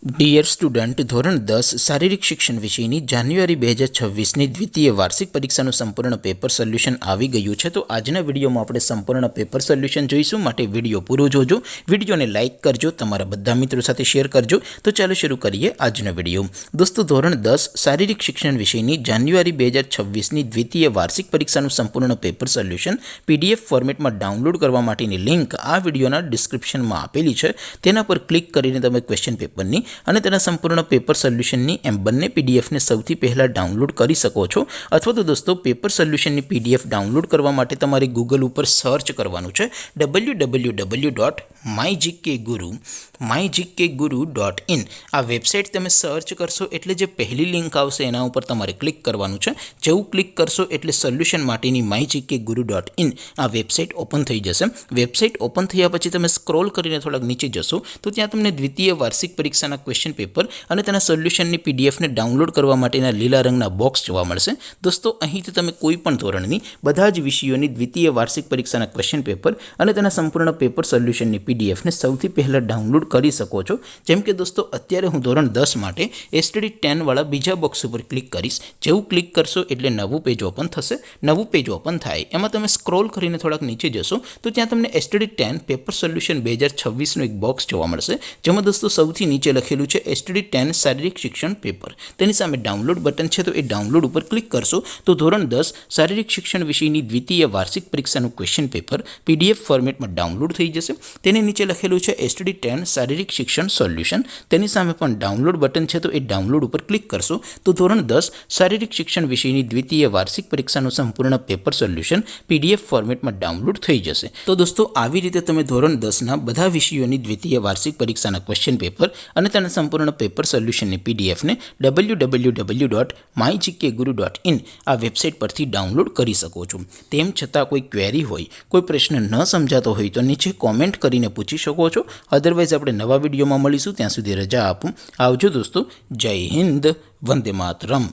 Dear student, ધોરણ 10 શારીરિક શિક્ષણ વિષયની જાન્યુઆરી 2026ની દ્વિતીય વાર્ષિક પરીક્ષાનું સંપૂર્ણ પેપર સોલ્યુશન આવી ગયું છે. તો આજના વિડીયોમાં આપણે સંપૂર્ણ પેપર સોલ્યુશન જોઈશું. માટે વિડીયો પૂરો જોજો, વિડીયોને લાઇક કરજો, તમારા બધા મિત્રો સાથે શેર કરજો. તો ચાલો શરૂ કરીએ આજનો વિડીયો. દોસ્તો, ધોરણ 10 શારીરિક શિક્ષણ વિષયની જાન્યુઆરી 2026ની દ્વિતીય વાર્ષિક પરીક્ષાનું સંપૂર્ણ પેપર સોલ્યુશન PDF ફોર્મેટમાં ડાઉનલોડ કરવા માટેની લિંક આ વિડીયોના ડિસ્ક્રિપ્શનમાં આપેલી છે. તેના પર ક્લિક કરીને તમે ક્વેશ્ચન પેપરની અને તેના સંપૂર્ણ પેપર સોલ્યુશનની એમ બંને PDFને સૌથી પહેલાં ડાઉનલોડ કરી શકો છો. અથવા તો દોસ્તો, પેપર સોલ્યુશનની PDF ડાઉનલોડ કરવા માટે તમારે ગૂગલ ઉપર સર્ચ કરવાનું છે www.mygkguru.in. આ વેબસાઇટ તમે સર્ચ કરશો એટલે જે પહેલી લિંક આવશે એના ઉપર તમારે ક્લિક કરવાનું છે. જેવું ક્લિક કરશો એટલે સોલ્યુશન માટેની mygkguru.in આ વેબસાઇટ ઓપન થઈ જશે. વેબસાઇટ ઓપન થયા પછી તમે સ્ક્રોલ કરીને થોડાક નીચે જશો તો ત્યાં તમને દ્વિતીય વાર્ષિક પરીક્ષાના ક્વેશ્ચન પેપર અને તેના સોલ્યુશનની PDFને ડાઉનલોડ કરવા માટેના લીલા રંગના બોક્સ જોવા મળશે. દોસ્તો, અહીંથી તમે કોઈ પણ ધોરણની બધા જ વિષયોની દ્વિતીય વાર્ષિક પરીક્ષાના ક્વેશ્ચન પેપર અને તેના સંપૂર્ણ પેપર સોલ્યુશનની PDFને સૌથી પહેલાં ડાઉનલોડ કરી શકો છો. જેમ કે દોસ્તો, અત્યારે હું ધોરણ 10 માટે STD 10 વાળા બીજા બોક્સ ઉપર ક્લિક કરીશ. જેવું ક્લિક કરશો એટલે નવું પેજ ઓપન થશે. નવું પેજ ઓપન થાય એમાં તમે સ્ક્રોલ કરીને થોડાક નીચે જશો તો ત્યાં તમને STD 10 પેપર સોલ્યુશન 2026નું એક બોક્સ જોવા મળશે. જેમાં દોસ્તો સૌથી નીચે લખેલું છે STD 10 શારીરિક શિક્ષણ પેપર. તેની સામે ડાઉનલોડ બટન છે, તો એ ડાઉનલોડ ઉપર ક્લિક કરશો તો ધોરણ 10 શારીરિક શિક્ષણ વિષયની દ્વિતીય વાર્ષિક પરીક્ષાનું ક્વેશ્ચન પેપર PDF ફોર્મેટમાં ડાઉનલોડ થઈ જશે. તેની નીચે લખેલું છે STD 10 શારીરિક શિક્ષણ સોલ્યુશન. તેની સામે પણ ડાઉનલોડ બટન છે, તો એ ડાઉનલોડ ઉપર ક્લિક કરશો તો ધોરણ 10 શારીરિક શિક્ષણ વિષયની દ્વિતીય વાર્ષિક પરીક્ષાનું સંપૂર્ણ પેપર સોલ્યુશન PDF ફોર્મેટમાં ડાઉનલોડ થઈ જશે. તો દોસ્તો, આવી રીતે તમે ધોરણ 10ના બધા વિષયોની દ્વિતીય વાર્ષિક પરીક્ષાના ક્વેશ્ચન પેપર અને તેના સંપૂર્ણ પેપર સોલ્યુશનની PDFને www.mygkguru.in આ વેબસાઇટ પરથી ડાઉનલોડ કરી શકો છો. તેમ છતાં કોઈ ક્વેરી હોય, કોઈ પ્રશ્ન ન સમજાતો હોય તો નીચે કોમેન્ટ કરીને પૂછી શકો છો. અધરવાઇઝ આપણે નવા વિડીયોમાં મળીશું. ત્યાં સુધી રજા આપું. આવજો દોસ્તો. જય હિન્દ. વંદે માતરમ.